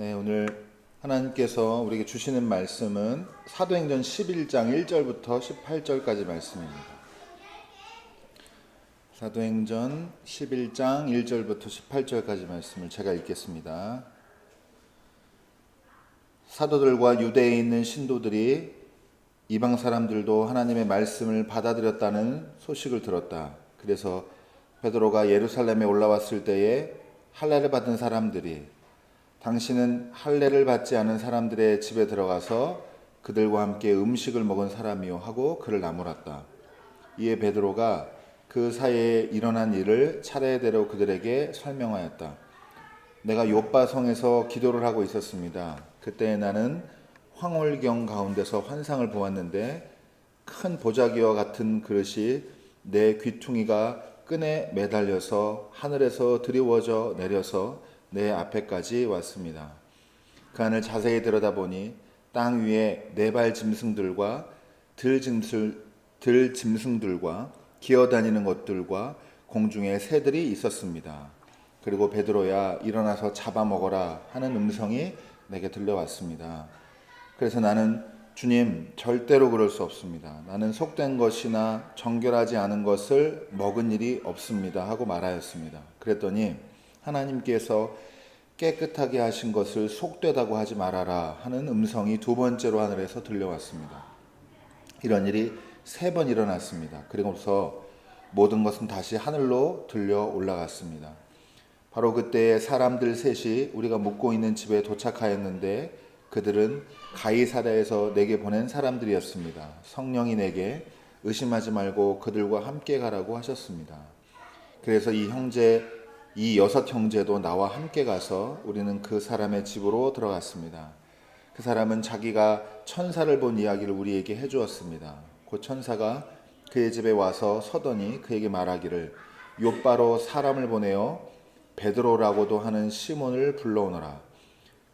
네, 오늘 하나님께서 우리에게 주시는 말씀은 사도행전 11장 1절부터 18절까지 말씀입니다. 사도행전 11장 1절부터 18절까지 말씀을 제가 읽겠습니다. 사도들과 유대에 있는 신도들이 이방 사람들도 하나님의 말씀을 받아들였다는 소식을 들었다. 그래서 베드로가 예루살렘에 올라왔을 때에 할례를 받은 사람들이 당신은 할례를 받지 않은 사람들의 집에 들어가서 그들과 함께 음식을 먹은 사람이요 하고 그를 나무랐다. 이에 베드로가 그 사이에 일어난 일을 차례대로 그들에게 설명하였다. 내가 요빠 성에서 기도를 하고 있었습니다. 그때 나는 황홀경 가운데서 환상을 보았는데 큰 보자기와 같은 그릇이 내 귀퉁이가 끈에 매달려서 하늘에서 드리워져 내려서 내 앞에까지 왔습니다. 그 안을 자세히 들여다보니 땅 위에 네 발 짐승들과 들짐승들과 기어다니는 것들과 공중에 새들이 있었습니다. 그리고 베드로야 일어나서 잡아먹어라 하는 음성이 내게 들려왔습니다. 그래서 나는 주님 절대로 그럴 수 없습니다. 나는 속된 것이나 정결하지 않은 것을 먹은 일이 없습니다 하고 말하였습니다. 그랬더니 하나님께서 깨끗하게 하신 것을 속되다고 하지 말아라 하는 음성이 두 번째로 하늘에서 들려왔습니다. 이런 일이 3번 일어났습니다. 그리고서 모든 것은 다시 하늘로 들려 올라갔습니다. 바로 그때에 사람들 셋이 우리가 묵고 있는 집에 도착하였는데 그들은 가이사랴에서 내게 보낸 사람들이었습니다. 성령이 내게 의심하지 말고 그들과 함께 가라고 하셨습니다. 그래서 이 6 형제도 나와 함께 가서 우리는 그 사람의 집으로 들어갔습니다. 그 사람은 자기가 천사를 본 이야기를 우리에게 해주었습니다. 그 천사가 그의 집에 와서 서더니 그에게 말하기를 요빠로 사람을 보내어 베드로라고도 하는 시몬을 불러오너라.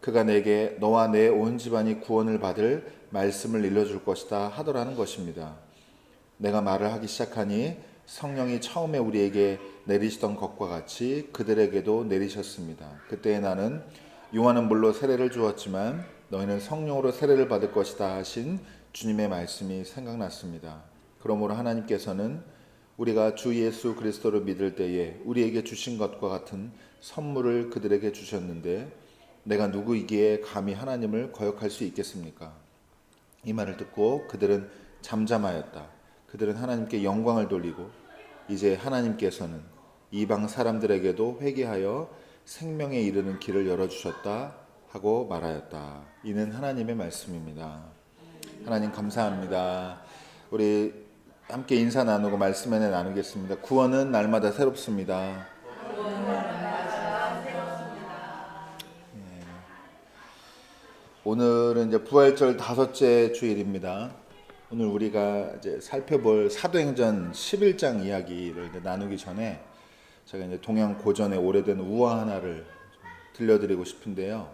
그가 내게 너와 내 온 집안이 구원을 받을 말씀을 일러줄 것이다 하더라는 것입니다. 내가 말을 하기 시작하니 성령이 처음에 우리에게 내리시던 것과 같이 그들에게도 내리셨습니다. 그때에 나는 요한은 물로 세례를 주었지만 너희는 성령으로 세례를 받을 것이다 하신 주님의 말씀이 생각났습니다. 그러므로 하나님께서는 우리가 주 예수 그리스도를 믿을 때에 우리에게 주신 것과 같은 선물을 그들에게 주셨는데 내가 누구이기에 감히 하나님을 거역할 수 있겠습니까? 이 말을 듣고 그들은 잠잠하였다. 그들은 하나님께 영광을 돌리고 이제 하나님께서는 이방 사람들에게도 회개하여 생명에 이르는 길을 열어주셨다 하고 말하였다. 이는 하나님의 말씀입니다. 하나님 감사합니다. 우리 함께 인사 나누고 말씀 나누겠습니다. 구원은 날마다 새롭습니다. 오늘은 이제 부활절 5째 주일입니다. 오늘 우리가 이제 살펴볼 사도행전 11장 이야기를 이제 나누기 전에 제가 이제 동양 고전의 오래된 우화 하나를 들려드리고 싶은데요.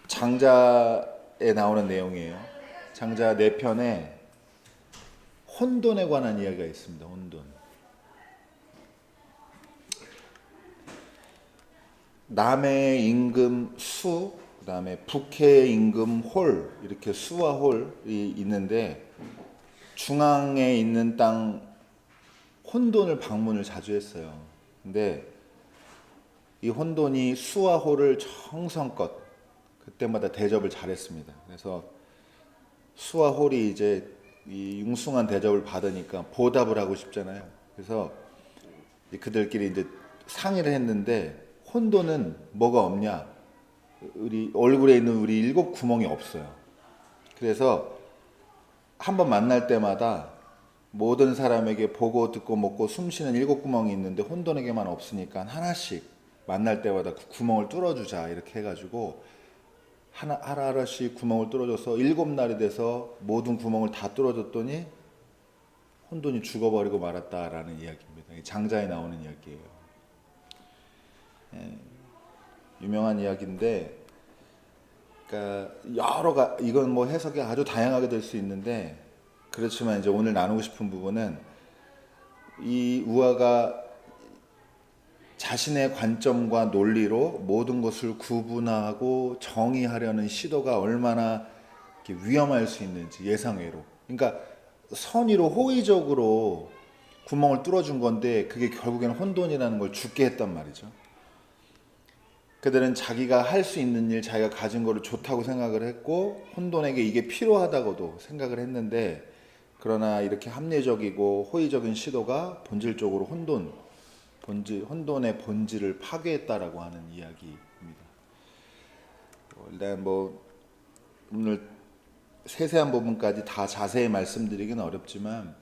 장자에 나오는 내용이에요. 장자 4편에 혼돈에 관한 이야기가 있습니다. 혼돈. 남해 임금 수, 그 다음에 북해 임금 홀, 이렇게 수와 홀이 있는데 중앙에 있는 땅 혼돈을 방문을 자주 했어요. 근데 이 혼돈이 수와 홀을 정성껏 그때마다 대접을 잘했습니다. 그래서 수와 홀이 이제 이 융숭한 대접을 받으니까 보답을 하고 싶잖아요. 그래서 그들끼리 이제 상의를 했는데 혼돈은 뭐가 없냐? 우리 얼굴에 있는 우리 7 구멍이 없어요. 그래서 한번 만날 때마다 모든 사람에게 보고 듣고 먹고 숨쉬는 7 구멍이 있는데 혼돈에게만 없으니까 하나씩 만날 때마다 그 구멍을 뚫어주자 이렇게 해가지고 하나씩 구멍을 뚫어줘서 7날이 돼서 모든 구멍을 다 뚫어줬더니 혼돈이 죽어버리고 말았다라는 이야기입니다. 장자에 나오는 이야기예요. 유명한 이야기인데, 그러니까 이건 뭐 해석이 아주 다양하게 될 수 있는데, 그렇지만 이제 오늘 나누고 싶은 부분은 이 우화가 자신의 관점과 논리로 모든 것을 구분하고 정의하려는 시도가 얼마나 위험할 수 있는지 예상외로. 그러니까 선의로 호의적으로 구멍을 뚫어준 건데 그게 결국에는 혼돈이라는 걸 죽게 했단 말이죠. 그들은 자기가 할 수 있는 일, 자기가 가진 거를 좋다고 생각을 했고 혼돈에게 이게 필요하다고도 생각을 했는데, 그러나 이렇게 합리적이고 호의적인 시도가 본질적으로 혼돈의 본질을 파괴했다라고 하는 이야기입니다. 일단 오늘 세세한 부분까지 다 자세히 말씀드리기는 어렵지만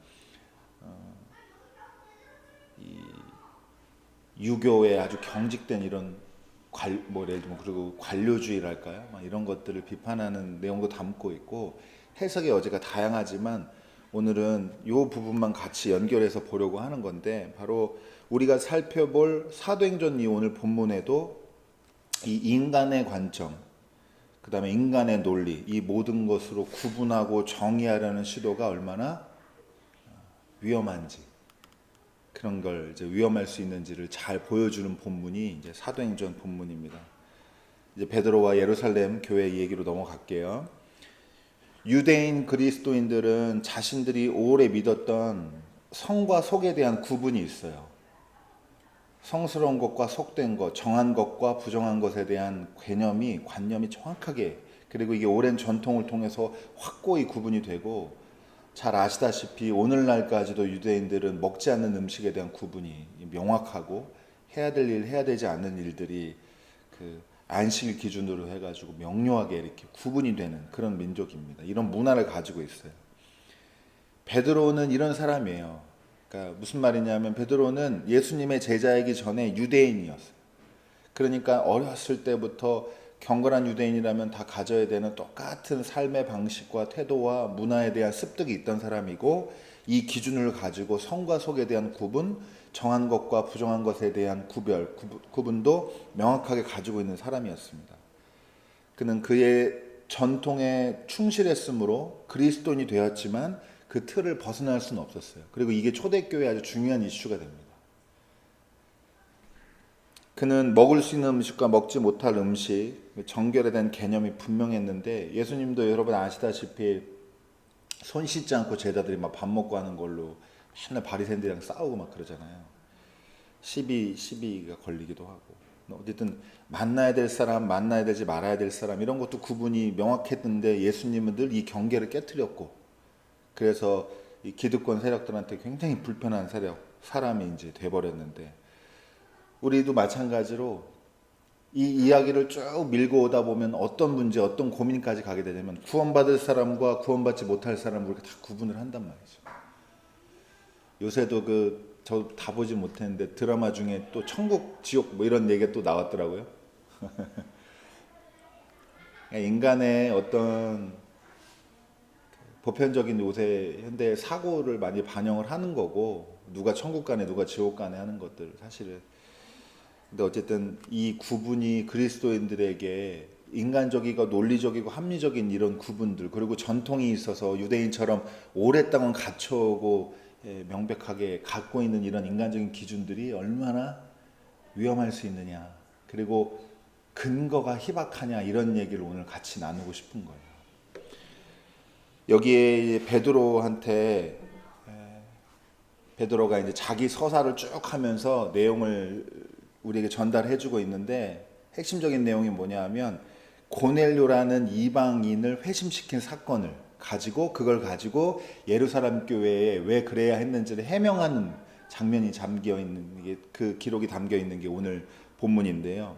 이 유교의 아주 경직된 이런 예를 들면 그리고 관료주의랄까요? 이런 것들을 비판하는 내용도 담고 있고 해석의 여지가 다양하지만 오늘은 이 부분만 같이 연결해서 보려고 하는 건데, 바로 우리가 살펴볼 사도행전 이 오늘 본문에도 이 인간의 관점, 그 다음에 인간의 논리, 이 모든 것으로 구분하고 정의하려는 시도가 얼마나 위험한지, 그런 걸 이제 위험할 수 있는지를 잘 보여주는 본문이 이제 사도행전 본문입니다. 이제 베드로와 예루살렘 교회 얘기로 넘어갈게요. 유대인 그리스도인들은 자신들이 오래 믿었던 성과 속에 대한 구분이 있어요. 성스러운 것과 속된 것, 정한 것과 부정한 것에 대한 관념이 정확하게, 그리고 이게 오랜 전통을 통해서 확고히 구분이 되고, 잘 아시다시피 오늘날까지도 유대인들은 먹지 않는 음식에 대한 구분이 명확하고 해야 될 일, 해야 되지 않는 일들이 그 안식일 기준으로 해가지고 명료하게 이렇게 구분이 되는 그런 민족입니다. 이런 문화를 가지고 있어요. 베드로는 이런 사람이에요. 그러니까 무슨 말이냐면 베드로는 예수님의 제자이기 전에 유대인이었어요. 그러니까 어렸을 때부터 경건한 유대인이라면 다 가져야 되는 똑같은 삶의 방식과 태도와 문화에 대한 습득이 있던 사람이고, 이 기준을 가지고 성과 속에 대한 구분, 정한 것과 부정한 것에 대한 구분도 명확하게 가지고 있는 사람이었습니다. 그는 그의 전통에 충실했으므로 그리스도인이 되었지만 그 틀을 벗어날 수는 없었어요. 그리고 이게 초대교회의 아주 중요한 이슈가 됩니다. 그는 먹을 수 있는 음식과 먹지 못할 음식, 정결에 대한 개념이 분명했는데, 예수님도 여러분 아시다시피 손 씻지 않고 제자들이 막 밥 먹고 하는 걸로 맨날 바리새인들이랑 싸우고 막 그러잖아요. 시비가 걸리기도 하고. 어쨌든 만나야 될 사람, 만나야 되지 말아야 될 사람, 이런 것도 구분이 명확했는데 예수님은 늘 이 경계를 깨트렸고, 그래서 이 기득권 세력들한테 굉장히 불편한 사람이 이제 돼버렸는데, 우리도 마찬가지로 이 이야기를 쭉 밀고 오다 보면 어떤 문제, 어떤 고민까지 가게 되냐면 구원받을 사람과 구원받지 못할 사람을 우리가 다 구분을 한단 말이죠. 요새도 저 다 보지 못했는데 드라마 중에 또 천국, 지옥 이런 얘기가 또 나왔더라고요. 인간의 어떤 보편적인 요새 현대 사고를 많이 반영을 하는 거고, 누가 천국 가네 누가 지옥 가네 하는 것들 사실은. 근데 어쨌든 이 구분이 그리스도인들에게 인간적이고 논리적이고 합리적인 이런 구분들, 그리고 전통이 있어서 유대인처럼 오랫동안 갖춰오고 명백하게 갖고 있는 이런 인간적인 기준들이 얼마나 위험할 수 있느냐, 그리고 근거가 희박하냐, 이런 얘기를 오늘 같이 나누고 싶은 거예요. 여기에 베드로가 이제 자기 서사를 쭉 하면서 내용을 우리에게 전달해주고 있는데, 핵심적인 내용이 뭐냐 하면 고넬료라는 이방인을 회심시킨 사건을 가지고, 그걸 가지고 예루살렘 교회에 왜 그래야 했는지를 해명하는 장면이 담겨 있는 게, 그 기록이 담겨 있는 게 오늘 본문인데요.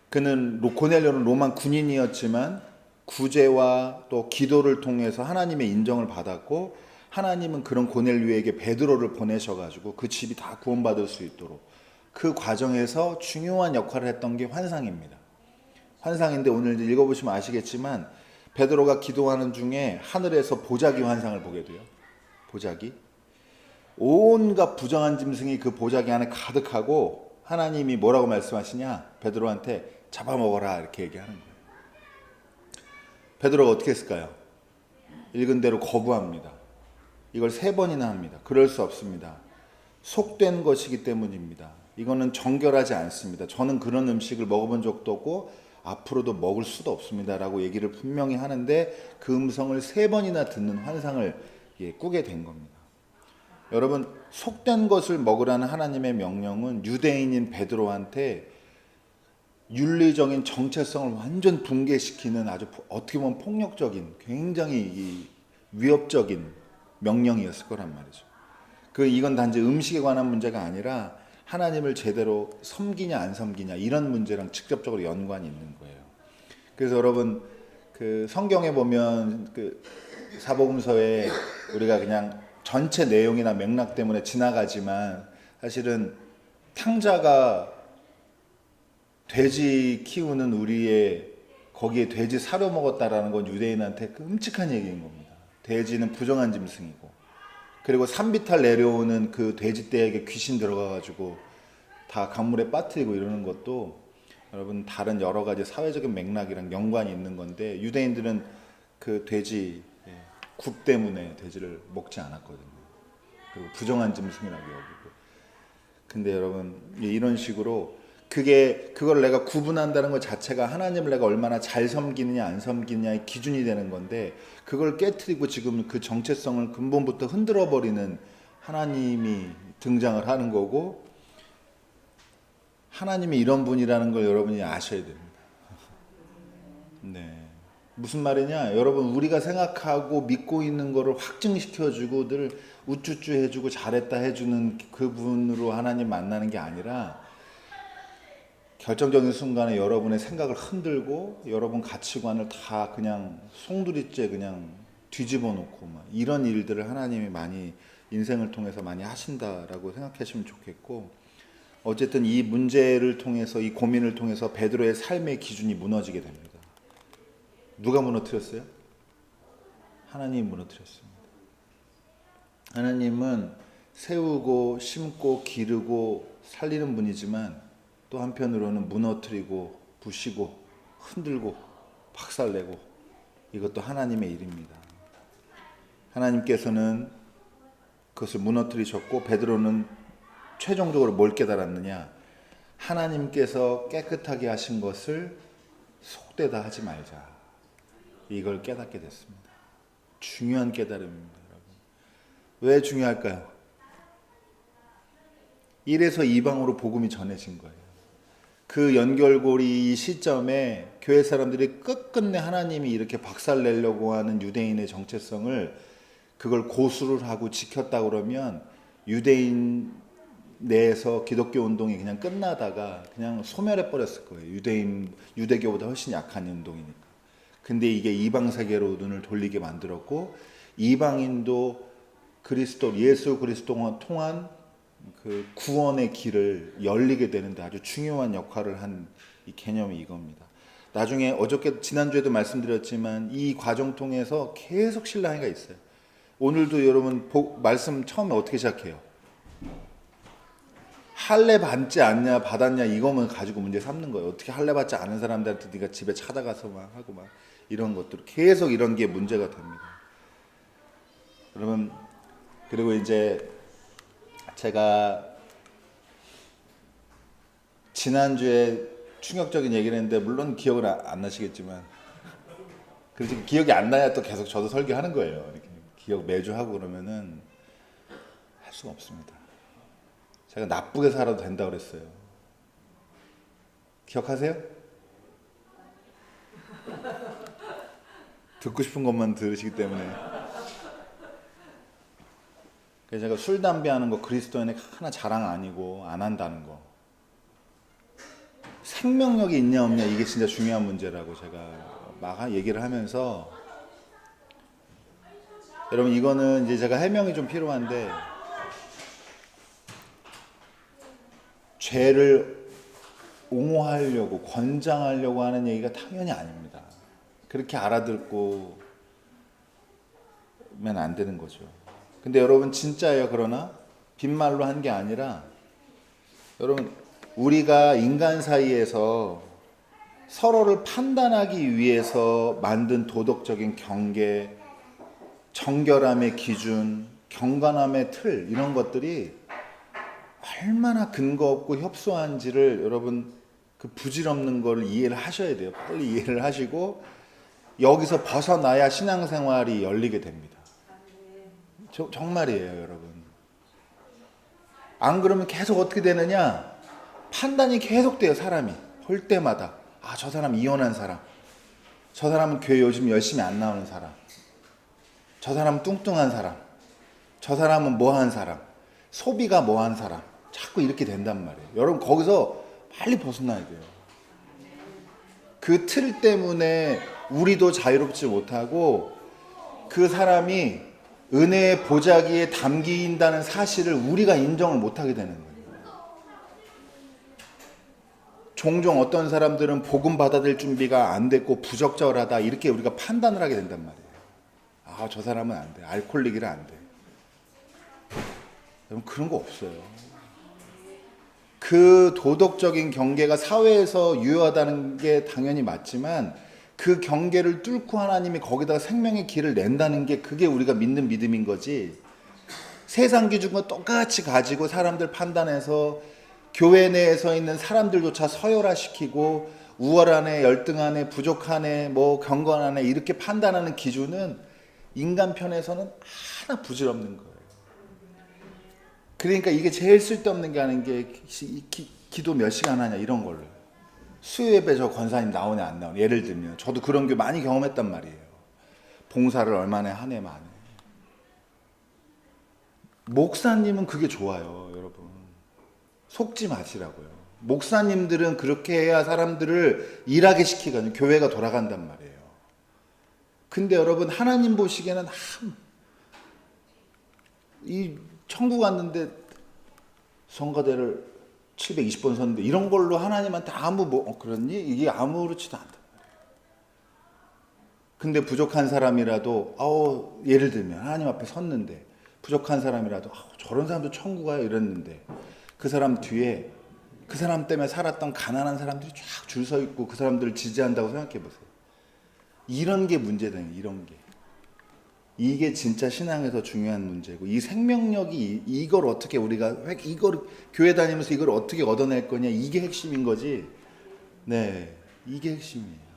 고넬료는 로마 군인이었지만 구제와 또 기도를 통해서 하나님의 인정을 받았고, 하나님은 그런 고넬료에게 베드로를 보내셔가지고 그 집이 다 구원받을 수 있도록, 그 과정에서 중요한 역할을 했던 게 환상입니다. 환상인데 오늘 읽어보시면 아시겠지만 베드로가 기도하는 중에 하늘에서 보자기 환상을 보게 돼요. 보자기. 온갖 부정한 짐승이 그 보자기 안에 가득하고, 하나님이 뭐라고 말씀하시냐, 베드로한테 잡아먹어라 이렇게 얘기하는 거예요. 베드로가 어떻게 했을까요? 읽은 대로 거부합니다. 이걸 3번이나 합니다. 그럴 수 없습니다. 속된 것이기 때문입니다. 이거는 정결하지 않습니다. 저는 그런 음식을 먹어본 적도 없고 앞으로도 먹을 수도 없습니다 라고 얘기를 분명히 하는데 그 음성을 3번이나 듣는 환상을 꾸게 된 겁니다. 여러분, 속된 것을 먹으라는 하나님의 명령은 유대인인 베드로한테 윤리적인 정체성을 완전 붕괴시키는 아주 어떻게 보면 폭력적인 굉장히 위협적인 명령이었을 거란 말이죠. 이건 단지 음식에 관한 문제가 아니라 하나님을 제대로 섬기냐 안 섬기냐 이런 문제랑 직접적으로 연관이 있는 거예요. 그래서 여러분 성경에 보면 사복음서에 우리가 그냥 전체 내용이나 맥락 때문에 지나가지만 사실은 탕자가 돼지 키우는 우리의 거기에 돼지 사료 먹었다라는 건 유대인한테 끔찍한 얘기인 겁니다. 돼지는 부정한 짐승이고 그리고 산비탈 내려오는 그 돼지떼에게 귀신 들어가가지고 다 강물에 빠뜨리고 이러는 것도 여러분 다른 여러 가지 사회적인 맥락이랑 연관이 있는 건데 유대인들은 그 돼지 굽 때문에 돼지를 먹지 않았거든요. 그리고 부정한 짐승이라고 여기고. 근데 여러분 이런 식으로 그걸 내가 구분한다는 것 자체가 하나님을 내가 얼마나 잘 섬기느냐 안 섬기느냐의 기준이 되는 건데 그걸 깨트리고 지금 그 정체성을 근본부터 흔들어 버리는 하나님이 등장을 하는 거고 하나님이 이런 분이라는 걸 여러분이 아셔야 됩니다. 네. 무슨 말이냐? 여러분 우리가 생각하고 믿고 있는 거를 확증시켜주고 늘 우쭈쭈 해주고 잘했다 해주는 그분으로 하나님 만나는 게 아니라 결정적인 순간에 여러분의 생각을 흔들고 여러분 가치관을 다 그냥 송두리째 그냥 뒤집어 놓고 막 이런 일들을 하나님이 많이 인생을 통해서 많이 하신다라고 생각하시면 좋겠고 어쨌든 이 문제를 통해서 이 고민을 통해서 베드로의 삶의 기준이 무너지게 됩니다. 누가 무너뜨렸어요? 하나님이 무너뜨렸습니다. 하나님은 세우고 심고 기르고 살리는 분이지만 또 한편으로는 무너뜨리고 부시고 흔들고 박살내고 이것도 하나님의 일입니다. 하나님께서는 그것을 무너뜨리셨고 베드로는 최종적으로 뭘 깨달았느냐? 하나님께서 깨끗하게 하신 것을 속되다 하지 말자. 이걸 깨닫게 됐습니다. 중요한 깨달음입니다, 여러분. 왜 중요할까요? 이래서 이방으로 복음이 전해진 거예요. 그 연결고리 이 시점에 교회 사람들이 끝끝내 하나님이 이렇게 박살내려고 하는 유대인의 정체성을 그걸 고수를 하고 지켰다 그러면 유대인 내에서 기독교 운동이 그냥 끝나다가 그냥 소멸해 버렸을 거예요. 유대교보다 훨씬 약한 운동이니까. 근데 이게 이방 세계로 눈을 돌리게 만들었고 이방인도 예수 그리스도 통한 그 구원의 길을 열리게 되는데 아주 중요한 역할을 한 이 개념이 이겁니다. 나중에 지난주에도 말씀드렸지만 이 과정 통해서 계속 신랑이가 있어요. 오늘도 여러분 말씀 처음에 어떻게 시작해요? 할례 받지 않냐 받았냐 이거만 가지고 문제 삼는 거예요. 어떻게 할례 받지 않은 사람들한테 네가 집에 찾아가서 막 하고 막 이런 것들 계속 이런 게 문제가 됩니다. 여러분 그리고 이제 제가 지난주에 충격적인 얘기를 했는데 물론 기억은 안 나시겠지만 그래서 기억이 안 나야 또 계속 저도 설교하는 거예요. 이렇게 기억 매주 하고 그러면은 할 수가 없습니다. 제가 나쁘게 살아도 된다고 그랬어요. 기억하세요? 듣고 싶은 것만 들으시기 때문에. 그래서 제가 술, 담배 하는 거 그리스도인의 하나 자랑 아니고 안 한다는 거. 생명력이 있냐 없냐 이게 진짜 중요한 문제라고 제가 막 얘기를 하면서 여러분 이거는 이제 제가 해명이 좀 필요한데 죄를 옹호하려고 권장하려고 하는 얘기가 당연히 아닙니다. 그렇게 알아듣고 면 안 되는 거죠. 근데 여러분 진짜예요. 그러나 빈말로 한 게 아니라 여러분 우리가 인간 사이에서 서로를 판단하기 위해서 만든 도덕적인 경계, 정결함의 기준, 경건함의 틀 이런 것들이 얼마나 근거 없고 협소한지를 여러분 그 부질없는 걸 이해를 하셔야 돼요. 빨리 이해를 하시고 여기서 벗어나야 신앙생활이 열리게 됩니다. 정말이에요, 여러분. 안 그러면 계속 어떻게 되느냐? 판단이 계속 돼요, 사람이. 볼 때마다. 아, 저 사람 이혼한 사람. 저 사람은 교회 요즘 열심히 안 나오는 사람. 저 사람은 뚱뚱한 사람. 저 사람은 뭐한 사람. 소비가 뭐한 사람. 자꾸 이렇게 된단 말이에요. 여러분, 거기서 빨리 벗어나야 돼요. 그 틀 때문에 우리도 자유롭지 못하고 그 사람이 은혜의 보자기에 담긴다는 사실을 우리가 인정을 못하게 되는 거예요. 종종 어떤 사람들은 복음 받아들일 준비가 안 됐고 부적절하다 이렇게 우리가 판단을 하게 된단 말이에요. 아, 저 사람은 안 돼. 알코올릭이라 안 돼. 여러분, 그런 거 없어요. 그 도덕적인 경계가 사회에서 유효하다는 게 당연히 맞지만 그 경계를 뚫고 하나님이 거기다가 생명의 길을 낸다는 게 그게 우리가 믿는 믿음인 거지. 세상 기준과 똑같이 가지고 사람들 판단해서 교회 내에서 있는 사람들조차 서열화시키고 우월하네, 열등하네, 부족하네, 뭐 경건하네 이렇게 판단하는 기준은 인간 편에서는 하나 부질없는 거예요. 그러니까 이게 제일 쓸데없는 게 하는 게 기도 몇 시간 하냐 이런 걸로. 수요예배 저 권사님 나오냐 안 나오냐. 예를 들면 저도 그런 게 많이 경험했단 말이에요. 봉사를 얼마나 하네 마네. 목사님은 그게 좋아요, 여러분. 속지 마시라고요. 목사님들은 그렇게 해야 사람들을 일하게 시키거든요. 교회가 돌아간단 말이에요. 근데 여러분, 하나님 보시기에는 이 천국 갔는데 성가대를 720번 섰는데 이런 걸로 하나님한테 아무 그렇니? 이게 아무렇지도 않다. 근데 부족한 사람이라도 예를 들면 하나님 앞에 섰는데 부족한 사람이라도 저런 사람도 천국 가요 이랬는데 그 사람 뒤에 그 사람 때문에 살았던 가난한 사람들이 쫙 줄 서 있고 그 사람들을 지지한다고 생각해 보세요. 이런 게 문제다. 이런 게. 이게 진짜 신앙에서 중요한 문제고 이 생명력이 이걸 어떻게 우리가 이걸 교회 다니면서 이걸 어떻게 얻어낼 거냐 이게 핵심인 거지. 네, 이게 핵심이에요.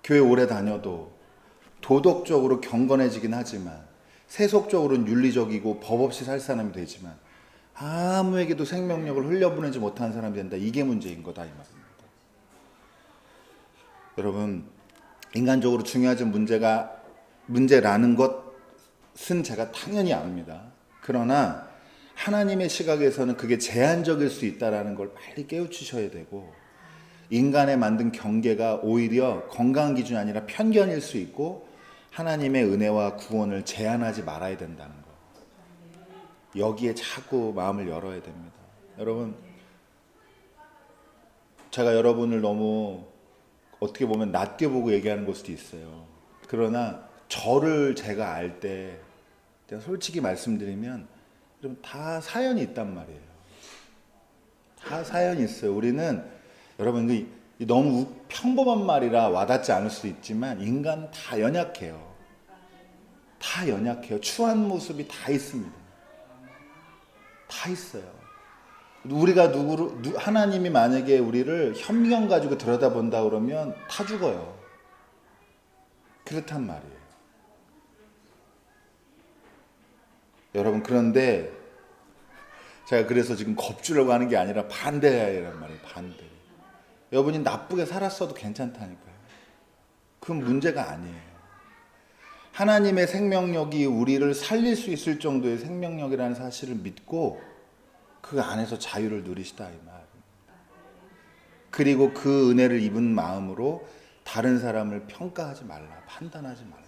교회 오래 다녀도 도덕적으로 경건해지긴 하지만 세속적으로는 윤리적이고 법 없이 살 사람이 되지만 아무에게도 생명력을 흘려보내지 못하는 사람이 된다. 이게 문제인 거다 이 말입니다. 여러분, 인간적으로 중요한 문제라는 것은 제가 당연히 압니다. 그러나 하나님의 시각에서는 그게 제한적일 수 있다는 걸 빨리 깨우치셔야 되고 인간의 만든 경계가 오히려 건강한 기준이 아니라 편견일 수 있고 하나님의 은혜와 구원을 제한하지 말아야 된다는 거. 여기에 자꾸 마음을 열어야 됩니다. 여러분, 제가 여러분을 너무 어떻게 보면 낮게 보고 얘기하는 걸 수도 있어요. 그러나 저를 제가 알 때 제가 솔직히 말씀드리면 여러분 다 사연이 있단 말이에요. 다 사연이 있어요. 우리는 여러분 너무 평범한 말이라 와닿지 않을 수도 있지만 인간은 다 연약해요. 다 연약해요. 추한 모습이 다 있습니다. 다 있어요. 우리가 하나님이 만약에 우리를 현미경 가지고 들여다본다 그러면 다 죽어요. 그렇단 말이에요. 여러분, 그런데 제가 그래서 지금 겁주려고 하는 게 아니라 반대란 말이에요. 반대. 여러분이 나쁘게 살았어도 괜찮다니까요. 그건 문제가 아니에요. 하나님의 생명력이 우리를 살릴 수 있을 정도의 생명력이라는 사실을 믿고 그 안에서 자유를 누리시다 이 말입니다. 그리고 그 은혜를 입은 마음으로 다른 사람을 평가하지 말라, 판단하지 말라.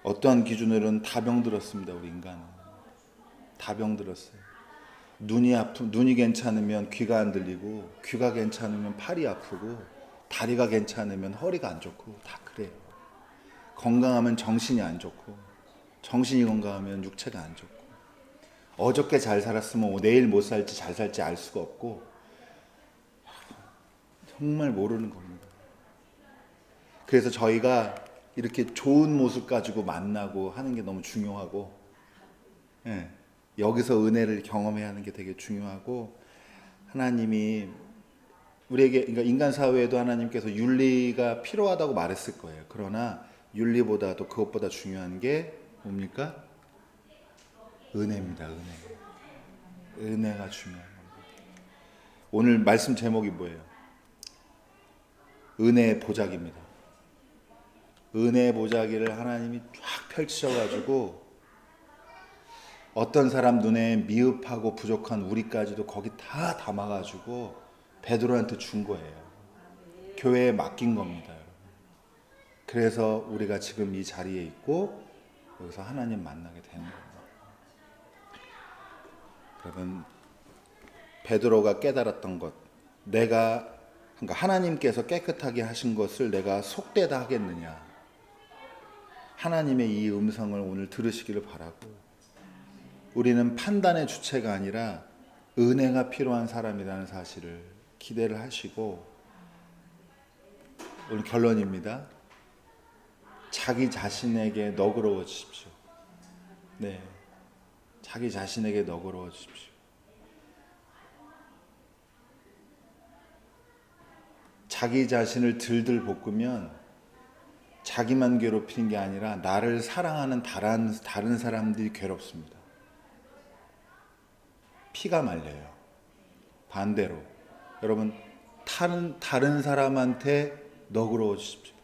어떠한 기준으로는 다 병들었습니다. 우리 인간은 다 병들었어요. 눈이 괜찮으면 귀가 안 들리고 귀가 괜찮으면 팔이 아프고 다리가 괜찮으면 허리가 안 좋고 다 그래요. 건강하면 정신이 안 좋고 정신이 건강하면 육체가 안 좋고 어저께 잘 살았으면 내일 못 살지 잘 살지 알 수가 없고 정말 모르는 겁니다. 그래서 저희가 이렇게 좋은 모습 가지고 만나고 하는 게 너무 중요하고 예, 여기서 은혜를 경험해야 하는 게 되게 중요하고, 하나님이 우리에게, 그러니까 인간 사회에도 하나님께서 윤리가 필요하다고 말했을 거예요. 그러나 윤리보다도 그것보다 중요한 게 뭡니까? 은혜입니다. 은혜가 중요한 겁니다. 오늘 말씀 제목이 뭐예요? 은혜의 보자기입니다. 은혜의 보자기를 하나님이 쫙 펼치셔가지고 어떤 사람 눈에 미흡하고 부족한 우리까지도 거기 다 담아가지고 베드로한테 준 거예요. 교회에 맡긴 겁니다, 여러분. 그래서 우리가 지금 이 자리에 있고 여기서 하나님 만나게 되는 겁니다. 여러분, 베드로가 깨달았던 것, 그러니까 하나님께서 깨끗하게 하신 것을 내가 속되다 하겠느냐. 하나님의 이 음성을 오늘 들으시기를 바라고, 우리는 판단의 주체가 아니라 은혜가 필요한 사람이라는 사실을 기대를 하시고, 오늘 결론입니다. 자기 자신에게 너그러워지십시오. 네, 자기 자신에게 너그러워지십시오. 자기 자신을 들들 볶으면 자기만 괴롭히는 게 아니라 나를 사랑하는 다른 사람들이 괴롭습니다. 피가 말려요. 반대로 여러분, 다른 사람한테 너그러워지십시오.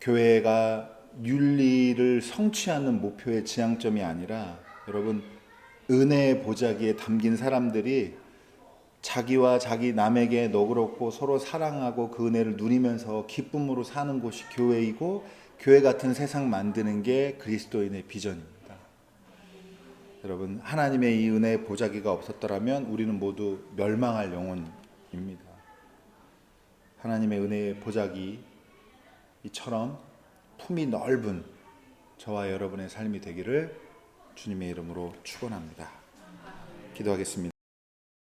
교회가 윤리를 성취하는 목표의 지향점이 아니라, 여러분, 은혜의 보자기에 담긴 사람들이 자기와 자기 남에게 너그럽고 서로 사랑하고 그 은혜를 누리면서 기쁨으로 사는 곳이 교회이고, 교회 같은 세상 만드는 게 그리스도인의 비전입니다. 여러분, 하나님의 이 은혜의 보자기가 없었더라면 우리는 모두 멸망할 영혼입니다. 하나님의 은혜의 보자기처럼 품이 넓은 저와 여러분의 삶이 되기를 주님의 이름으로 축원합니다. 기도하겠습니다.